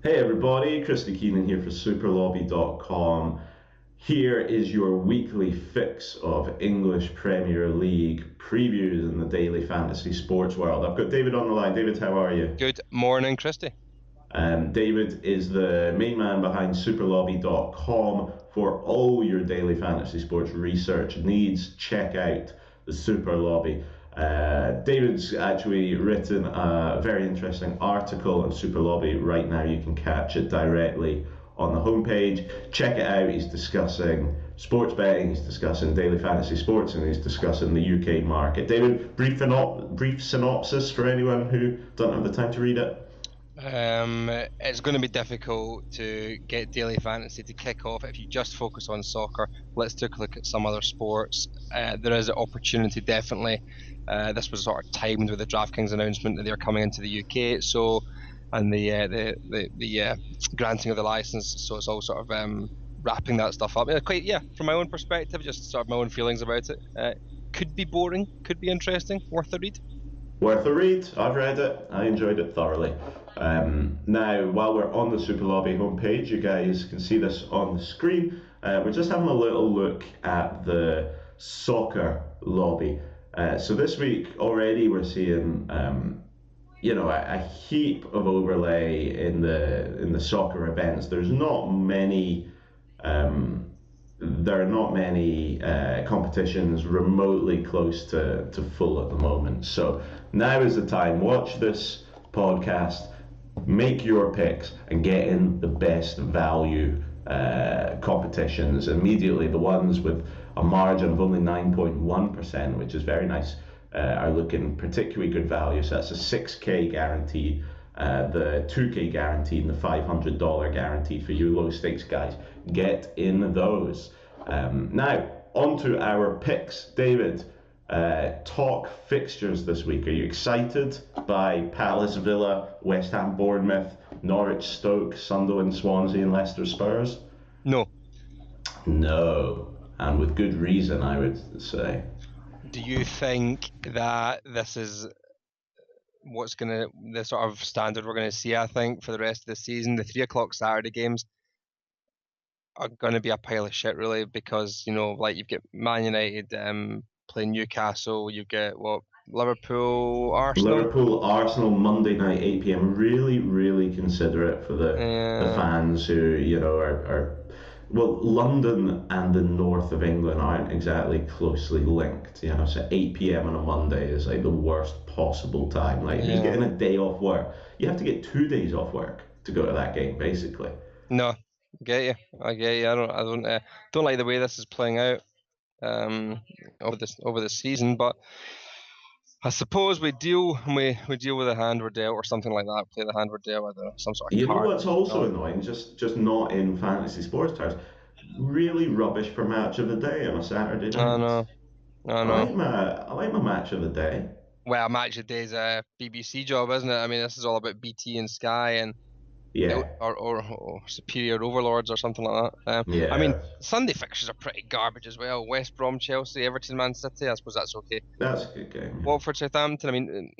Hey everybody, Christy here for SuperLobby.com. Here is your weekly fix of English Premier League previews in the daily fantasy sports world. I've got David on the line. David, how are you? Good morning, Christy. David is the main man behind SuperLobby.com for all your daily fantasy sports research needs. Check out the Super Lobby. David's actually written a very interesting article on Super Lobby. Right now, you can catch it directly on the homepage. Check it out. He's discussing sports betting, he's discussing daily fantasy sports, and he's discussing the UK market. David, brief synopsis for anyone who don't have the time to read it. It's going to be difficult to get daily fantasy to kick off if you just focus on soccer. Let's take a look at some other sports. There is an opportunity, definitely. This was sort of timed with the DraftKings announcement that they're coming into the UK, and the granting of the license. So it's all sort of wrapping that stuff up. From my own perspective, just sort of my own feelings about it. Could be boring, could be interesting, worth a read. Worth a read. I've read it. I enjoyed it thoroughly. Now, while we're on the Super Lobby homepage, you guys can see this on the screen. We're just having a little look at the soccer lobby. So this week already we're seeing, a heap of overlay in the soccer events. There are not many competitions remotely close to full at the moment. So now is the time. Watch this podcast, make your picks, and get in the best value competitions immediately. The ones with a margin of only 9.1%, which is very nice, are looking particularly good value. So that's a 6K guarantee, the 2K guaranteed, and the $500 guaranteed for you low stakes guys. Get in those. Now, on to our picks. David, talk fixtures this week. Are you excited by Palace Villa, West Ham Bournemouth, Norwich Stoke, Sunderland Swansea, and Leicester Spurs? No. No, and with good reason, I would say. Do you think that this is the sort of standard we're gonna see? I think for the rest of the season, the 3 o'clock Saturday games are going to be a pile of shit, really, because like you've got Man United playing Newcastle, you've got Liverpool, Arsenal. Liverpool, Arsenal, Monday night, 8 p.m. Really, really consider it for the Uh, fans who, are well, London and the north of England aren't exactly closely linked, so 8 p.m. on a Monday is like the worst possible time. Like, who's yeah. getting a day off work? You have to get 2 days off work to go to that game, basically. No, I get you. Don't like the way this is playing out over the season, but I suppose we deal with the hand we're dealt, or something like that. Play the hand we're dealt with, some sort of You know card. what's also annoying? Just not in fantasy sports terms. Really rubbish for match of the day on a Saturday I night. know, I I know. like my match of the day. Well, match of the day's a BBC job, isn't it? I mean, this is all about BT and Sky and Yeah, or superior overlords or something like that. I mean, yeah, Sunday fixtures are pretty garbage as well. West Brom, Chelsea, Everton, Man City. I suppose that's okay. that's a good game. Watford, Southampton. I mean,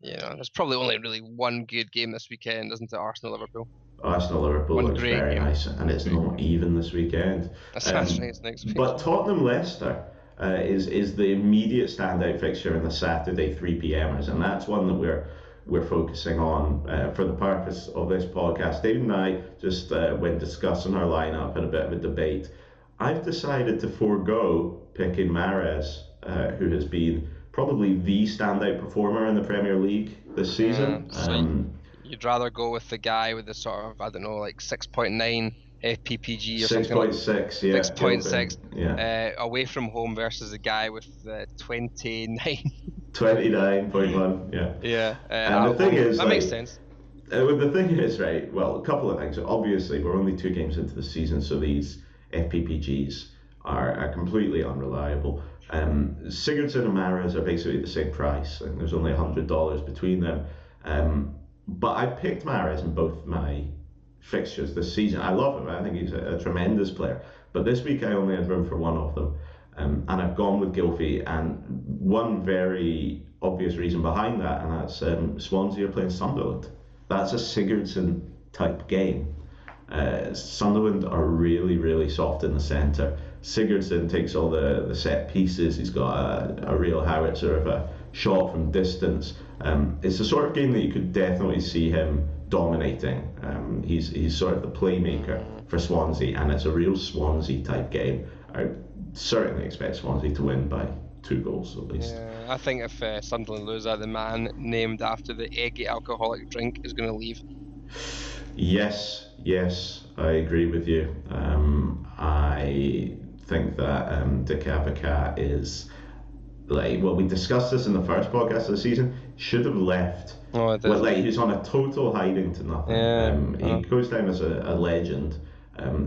there's probably only really one good game this weekend, isn't it? Arsenal, Liverpool. Arsenal Liverpool One looks great very game. nice, and it's Great. not even this weekend. That's right. It's next week. But Tottenham Leicester is the immediate standout fixture in the Saturday 3 p.m.ers, and that's one that we're focusing on for the purpose of this podcast. Dave and I just when discussing our lineup had a bit of a debate. I've decided to forego picking Mahrez, who has been probably the standout performer in the Premier League this season. So you'd rather go with the guy with the sort of, I don't know, like 6.9 FPPG or Six something like point six, yeah, 6.6 Gilpin, yeah, away from home versus the guy with the 29. 29.1, yeah. Yeah, And at the thing home. is, That makes like, sense. the thing is, right? Well, a couple of things. Obviously, we're only 2 games into the season, so these FPPGs are completely unreliable. Sigurdsson and Mahrez are basically the same price, and there's only $100 between them. But I picked Mahrez in both my fixtures this season. I love him. I think he's a tremendous player. But this week I only had room for one of them, and I've gone with Gylfi. And one very obvious reason behind that, and that's Swansea are playing Sunderland. That's a Sigurdsson type game. Sunderland are really, really soft in the centre. Sigurdsson takes all the set pieces. He's got a real howitzer of a shot from distance. It's the sort of game that you could definitely see him dominating. He's sort of the playmaker for Swansea, and it's a real Swansea type game. I certainly expect Swansea to win by 2 goals at least. Yeah, I think if Sunderland lose that, the man named after the eggy alcoholic drink is going to leave. Yes, I agree with you. I think that Dick Advocat is we discussed this in the first podcast of the season. Should have left. He's on a total hiding to nothing. He goes down as a legend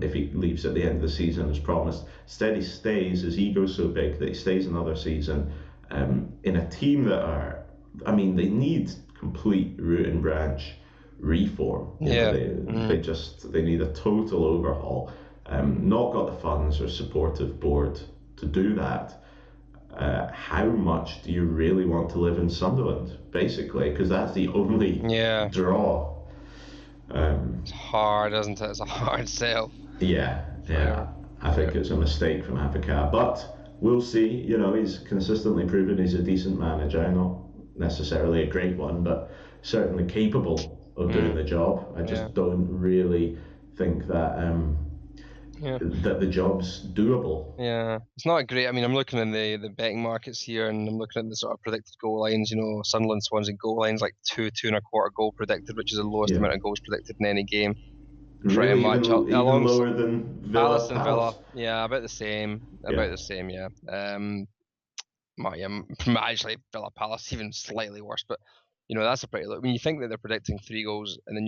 if he leaves at the end of the season as promised. Instead, he stays. His ego's so big that he stays another season in a team that they need complete root and branch reform. They need a total overhaul. Not got the funds or supportive board to do that. How much do you really want to live in Sunderland, basically? Because that's the only draw. It's hard, isn't it? It's a hard sell. Yeah. I think it's a mistake from Advocat, but we'll see. He's consistently proven he's a decent manager, not necessarily a great one, but certainly capable of doing the job. I just don't really think that that the job's doable. Yeah, it's not great. I'm looking in the betting markets here, and I'm looking at the sort of predicted goal lines. Sunderland, Swansea goal lines like 2.25 goal predicted, which is the lowest amount of goals predicted in any game. Pretty much even lower than Villa and Villa. Yeah, about the same. About the same. Yeah. Actually, Villa Palace even slightly worse, but that's a pretty low. When you think that they're predicting 3 goals in the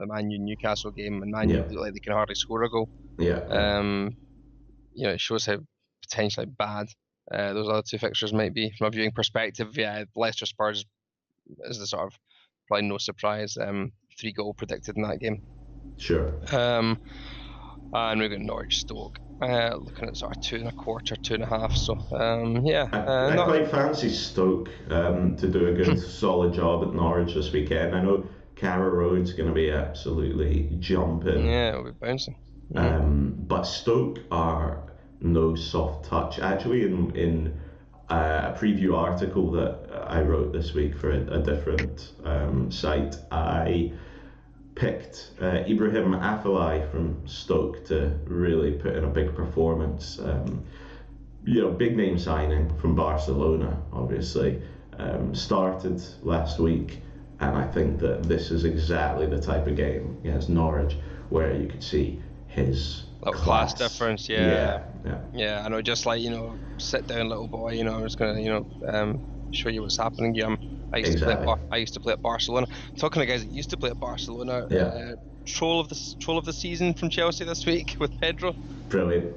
Man U Newcastle game, and Man U look like they can hardly score a goal. It shows how potentially bad those other 2 fixtures might be from a viewing perspective. Leicester Spurs is the sort of probably no surprise. 3 goal predicted in that game. Sure. And we've got Norwich Stoke. Looking at sort of 2.25, 2.5. So I quite fancy Stoke to do a good solid job at Norwich this weekend. I know Carrow Road's going to be absolutely jumping. Yeah, it'll be bouncing. But Stoke are no soft touch. Actually, in a preview article that I wrote this week for a different site, I picked Ibrahim Afellay from Stoke to really put in a big performance. Big name signing from Barcelona, obviously. Started last week, and I think that this is exactly the type of game against Norwich where you could see his class difference. Yeah. I know. Just sit down, little boy. I'm just gonna show you what's happening. I used to play at Barcelona. Talking to guys that used to play at Barcelona. Troll of the season from Chelsea this week with Pedro. Brilliant.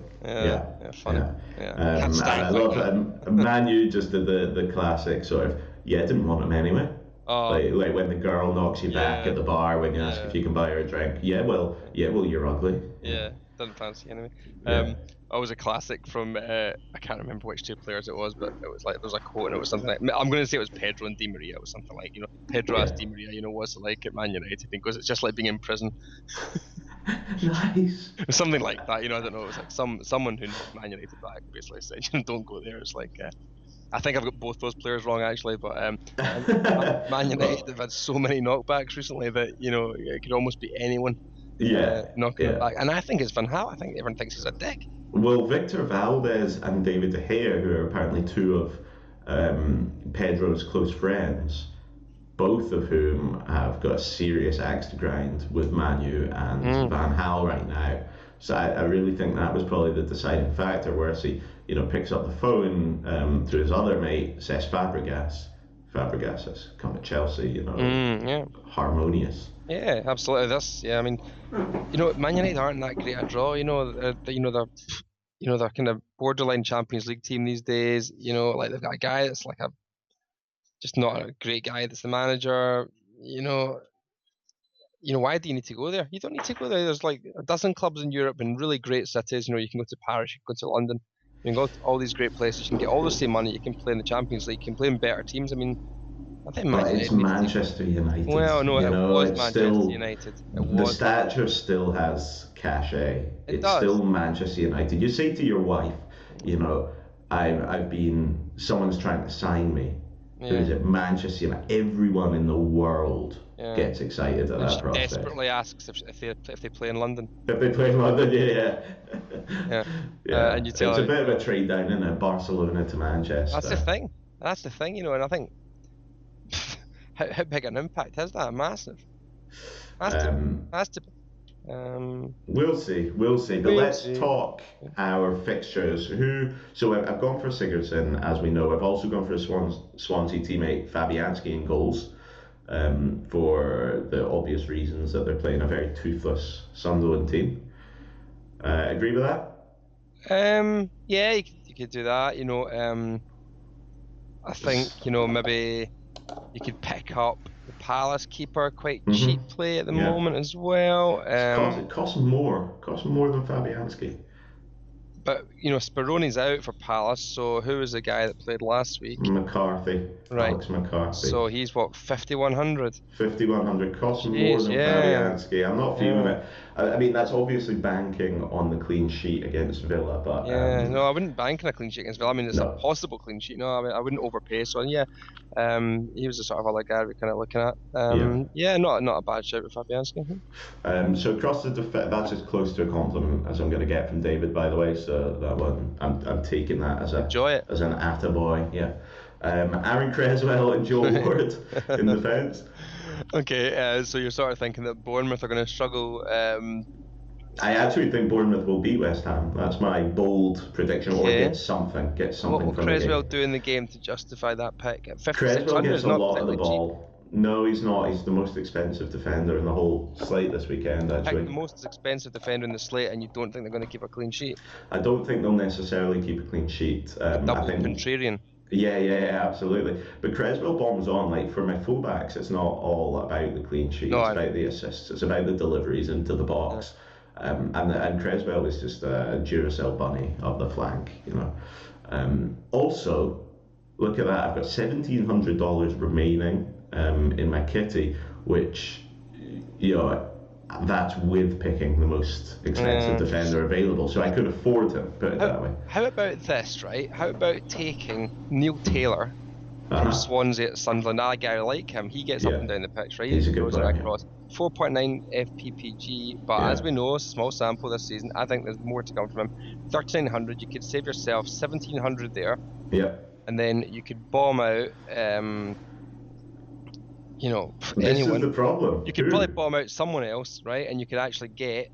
Funny. I love Man U just did the classic sort of didn't want him anyway. Like when the girl knocks you back at the bar when you ask if you can buy her a drink. Well you're ugly. Doesn't fancy anyway. Always a classic from I can't remember which 2 players it was, but it was like there was a quote and it was something like, I'm going to say it was Pedro and Di Maria. It was something like, Pedro asked Di Maria, what's it like at Man United? He goes, it's just like being in prison. Nice. Something like that. I don't know. It was like someone who knows Man United back basically said, don't go there. It's like I think I've got both those players wrong actually, but Man United have had so many knockbacks recently that it could almost be anyone. Knocking it back, and I think it's Van Gaal. I think everyone thinks he's a dick. Well, Victor Valdez and David De Gea, who are apparently 2 of Pedro's close friends, both of whom have got a serious axe to grind with Man U and Van Gaal right now. So I really think that was probably the deciding factor, whereas he picks up the phone to his other mate, Cesc Fabregas. Fabregas has come to Chelsea, harmonious. Yeah, absolutely. Man United aren't that great a draw. They're kind of borderline Champions League team these days. They've got a guy that's like just not a great guy. That's the manager. Why do you need to go there? You don't need to go there. There's like a dozen clubs in Europe in really great cities. You can go to Paris, you can go to London, you can go to all these great places. You can get all the same money. You can play in the Champions League. You can play in better teams. I think But it's Manchester United. Well, no, you it know, was it's Manchester still, United. the stature still has cachet. It It's does. still Manchester United. You say to your wife, you know, someone's trying to sign me. Yeah. Who is it? Manchester United. Everyone in the world gets excited at that prospect. Desperately asks if they play in London. If they play in London, yeah. And you tell it's her, a bit of a trade down, isn't it? Barcelona to Manchester. That's the thing, you know, and I think how big an impact is that? Massive. Has to be. We'll see. But let's talk our fixtures. So I've gone for Sigurdsson, as we know. I've also gone for Swansea teammate Fabianski in goals, for the obvious reasons that they're playing a very toothless Sunderland team. Agree with that? Yeah, you could do that. You know, I think, you know, maybe you could pick up the Palace keeper quite cheaply at the moment as well. It costs more than Fabianski. But, you know, Speroni's out for Palace, so who was the guy that played last week? McCarthy. Right. Alex McCarthy. So he's what, 5,100? 5,100 costs more than Fabianski. I'm not feeling it. I mean, that's obviously banking on the clean sheet against Villa, but no, I wouldn't bank on a clean sheet against Villa. I mean, it's a possible clean sheet. No, I mean, I wouldn't overpay. So yeah, he was the sort of other guy we're kind of looking at. Not a bad shout with Fabianski. So across the defence, that's as close to a compliment as I'm going to get from David, by the way. So that one, I'm taking that as an attaboy. Yeah. Aaron Cresswell and Joe Ward in defence. Okay, so you're sort of thinking that Bournemouth are going to struggle. I actually think Bournemouth will beat West Ham. That's my bold prediction. Or get something What will from Cresswell the game. do in the game to justify that pick? Cresswell gets a lot of the cheap. ball. No, he's not. He's the most expensive defender in the whole slate this weekend, actually. Pick the most expensive defender in the slate, and you don't think they're going to keep a clean sheet? I don't think they'll necessarily keep a clean sheet. Double contrarian. Yeah, absolutely. But Cresswell bombs on. Like, for my fullbacks, it's not all about the clean sheet. It's about the assists. It's about the deliveries into the box. And Cresswell is just a Duracell bunny of the flank, you know. Also, look at that. I've got $1,700 remaining in my kitty, which, you know, that's with picking the most expensive defender available, so I could afford him, put it that way. How about this, right? How about taking Neil Taylor from Swansea at Sunderland? I like him. He gets up and down the pitch, right? He's a good player. 4.9 FPPG, but as we know, small sample this season. I think there's more to come from him. 3,900. You could save yourself 1,700 there. Yeah. And then you could bomb out. You know, this anyone. Is the problem. You could probably bomb out someone else, right? And you could actually get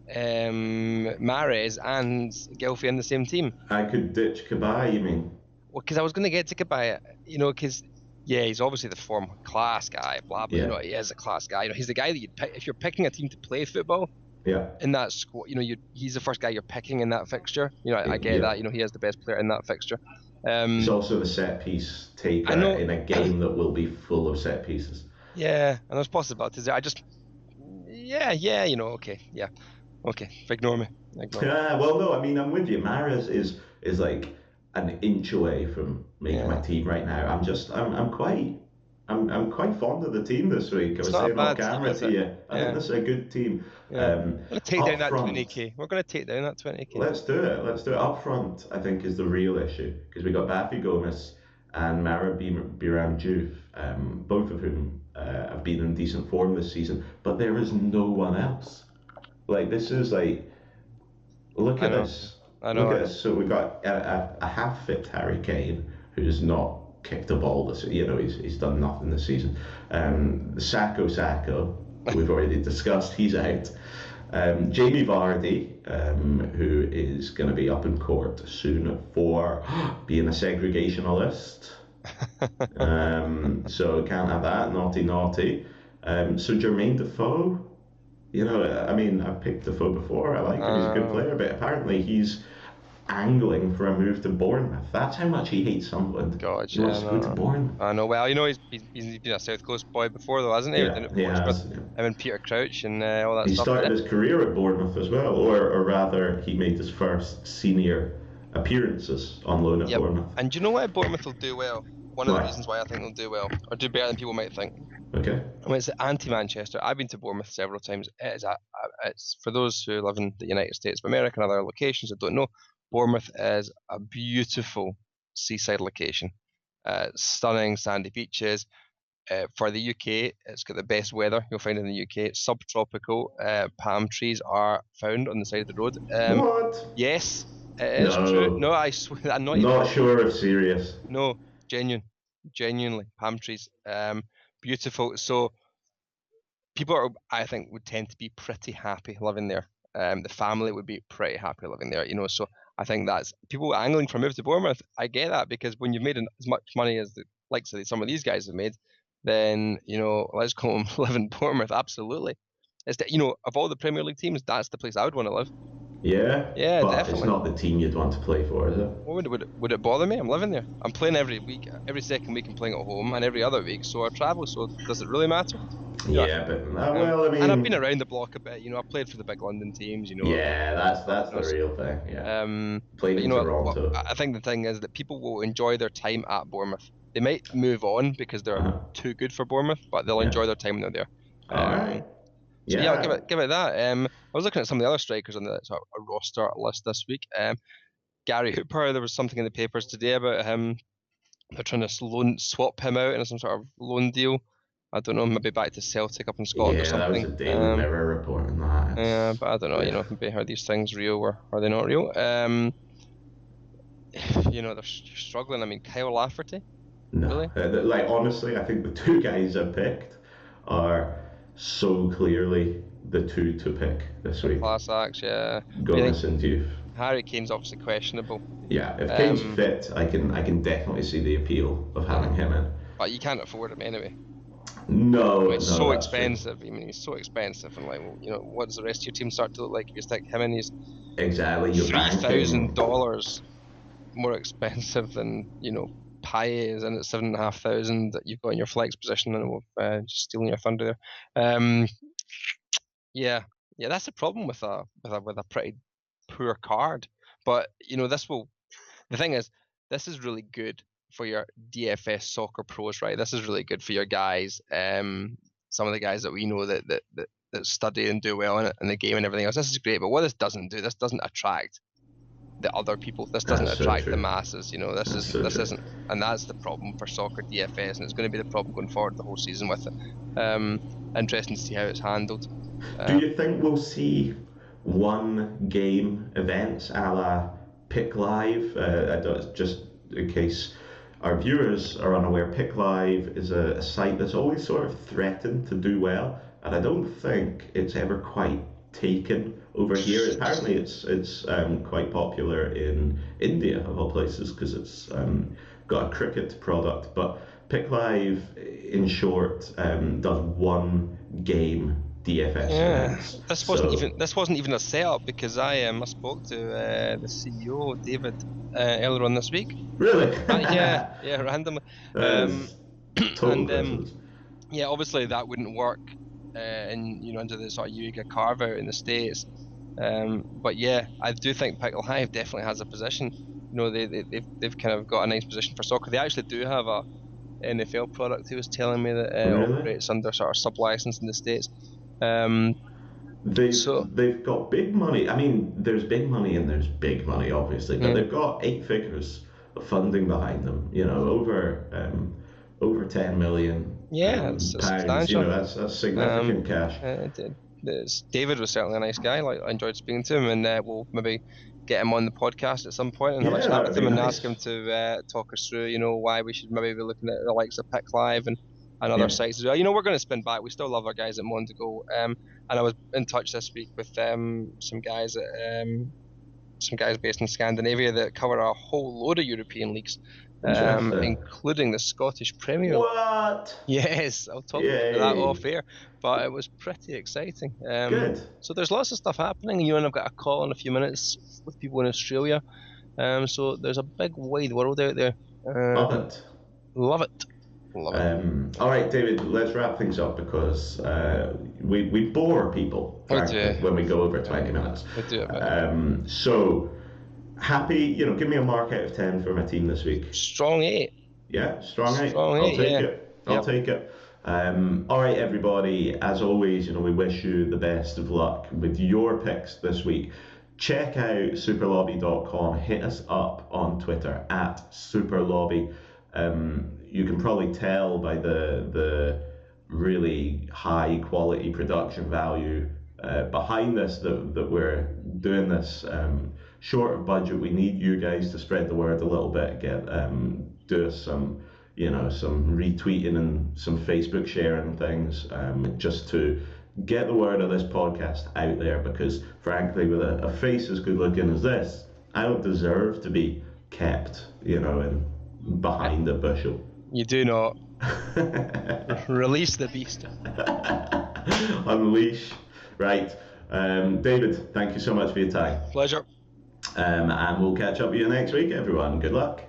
Mahrez and Gelfi in the same team. I could ditch CABAYE, you mean? Well, because I was going to get to CABAYE, you know, because he's obviously the form class guy, blah blah. You know, he is a class guy. You know, he's the guy that you'd pick if you're picking a team to play football. Yeah. In that squad, you know, he's the first guy you're picking in that fixture. You know, I get that. You know, he is the best player in that fixture. He's also the set piece taker in a game that will be full of set pieces. Yeah, and there's possibilities there. You know, okay, ignore me. Well, no, I mean, I'm with you. Mahrez is like an inch away from making my team right now. I'm quite fond of the team this week. I was saying on camera to you, I think this is a good team. We're going to take down that 20k. We're going to take down that 20k. Let's do it. Up front, I think, is the real issue, because we got Bafi GOMIS and Mara Biram DIOUF, both of whom have been in decent form this season, but there is no one else. Like, this is like, look at this. So we got a half-fit Harry Kane, who's not kicked a ball this, you know, he's done nothing this season. Sacco, we've already discussed, he's out. Jamie Vardy, who is going to be up in court soon for being a segregationalist. So can't have that, naughty. So Jermaine Defoe, you know, I mean, I've picked Defoe before, I like him, he's a good player, but apparently he's angling for a move to Bournemouth. That's how much he hates Sunderland. God, he wants to go to Bournemouth. I know. Well, you know, he's been a South Coast boy before, though, hasn't he? He has. Him and Peter Crouch and all that stuff. He started his career at Bournemouth as well, or rather, he made his first senior appearances on loan at Bournemouth. And do you know what Bournemouth will do well? one of the reasons why I think they'll do well, or do better than people might think. Okay. I mean, it's anti-Manchester. I've been to Bournemouth several times. It's for those who live in the United States of America and other locations that don't know, Bournemouth is a beautiful seaside location. Stunning sandy beaches. For the UK, it's got the best weather you'll find in the UK. Subtropical palm trees are found on the side of the road. What? Yes, it is true. No, I swear, I'm not Not sure if serious. No, genuinely, palm trees. Beautiful. So people I think, would tend to be pretty happy living there. The family would be pretty happy living there, So I think that's people angling for a move to Bournemouth. I get that, because when you've made as much money as the likes of some of these guys have made, then let's go and live in Bournemouth. Absolutely, it's of all the Premier League teams, that's the place I would want to live. Yeah, but definitely. It's not the team you'd want to play for, is it? Well, would it bother me? I'm living there. I'm playing every week, every second week I'm playing at home, and every other week, so I travel. So does it really matter? Yeah, but well, I mean, and I've been around the block a bit. I've played for the big London teams. Yeah, that's the real thing. Yeah. Played in Toronto. I think the thing is that people will enjoy their time at Bournemouth. They might move on because they're too good for Bournemouth, but they'll enjoy their time when they're there. All right. So yeah, I'll give it that. I was looking at some of the other strikers on the sort of roster list this week. Gary Hooper, there was something in the papers today about him. They're trying to swap him out in some sort of loan deal. I don't know, maybe back to Celtic up in Scotland or something. Yeah, that was a Daily Mirror reporting that. Yeah, but I don't know, maybe are these things real or are they not real? They're struggling. I mean, Kyle Lafferty? No. Really? Honestly, I think the two guys I picked are so clearly the two to pick this week. Class acts, yeah. GOMIS and DIOUF. Harry Kane's obviously questionable. Yeah, if Kane's fit, I can definitely see the appeal of having him in. But you can't afford him anyway. No, it's so expensive. True. I mean, he's so expensive, and what does the rest of your team start to look like if you stick him in? He's exactly $3,000 more expensive than PAYET is in at $7,500 that you've got in your flex position, and just stealing your thunder there. Yeah, that's the problem with a pretty poor card. But the thing is, this is really good for your DFS soccer pros, right? This is really good for your guys. Some of the guys that we know that study and do well in the game and everything else. This is great, but what this doesn't attract the other people. This doesn't attract the masses. This isn't, and that's the problem for soccer DFS, and it's going to be the problem going forward the whole season with it. Interesting to see how it's handled. Do you think we'll see one game events a la Pick Live? Just in case our viewers are unaware, Pick Live is a site that's always sort of threatened to do well, and I don't think it's ever quite taken over here. Apparently it's quite popular in India, of all places, because it's got a cricket product. But Pick Live, in short, does one game DFS events. This wasn't even a setup, because I spoke to the CEO David earlier on this week. Really? yeah, randomly. Yeah, obviously that wouldn't work into the sort of UEGA carve out in the States. But yeah, I do think Pick Live definitely has a position. They've kind of got a nice position for soccer. They actually do have a NFL product. He was telling me that operates under sort of sub-license in the States. They've got big money. I mean, there's big money and there's big money, obviously, but they've got 8 figures of funding behind them. Over 10 million. Yeah, it's substantial. That's significant cash. David was certainly a nice guy. I enjoyed speaking to him, and we'll maybe get him on the podcast at some point and have a chat with him and ask him to talk us through, why we should maybe be looking at the likes of Pick Live and other sites as well. We're going to spin back. We still love our guys at Mondigo. And I was in touch this week with some guys based in Scandinavia that cover a whole load of European leagues, including the Scottish Premier League. What? Yes, I'll talk about that off air, but it was pretty exciting. Good. So there's lots of stuff happening. And I've got a call in a few minutes with people in Australia. So there's a big wide world out there. Love it. All right, David, let's wrap things up, because we bore people when we go over 20 minutes. We do it. So happy, give me a mark out of 10 for my team this week. Strong 8. Yeah, strong eight. Strong I'll eight, take yeah. it. I'll Yep. take it. All right, everybody. As always, we wish you the best of luck with your picks this week. Check out superlobby.com. Hit us up on Twitter at superlobby. You can probably tell by the really high quality production value behind this that we're doing this short of budget. We need you guys to spread the word a little bit. Do us some some retweeting and some Facebook sharing things, just to get the word of this podcast out there, because frankly, with a face as good looking as this, I don't deserve to be kept in behind a bushel. You do not. Release the beast. Unleash. Right. David, thank you so much for your time. Pleasure. And we'll catch up with you next week, everyone. Good luck.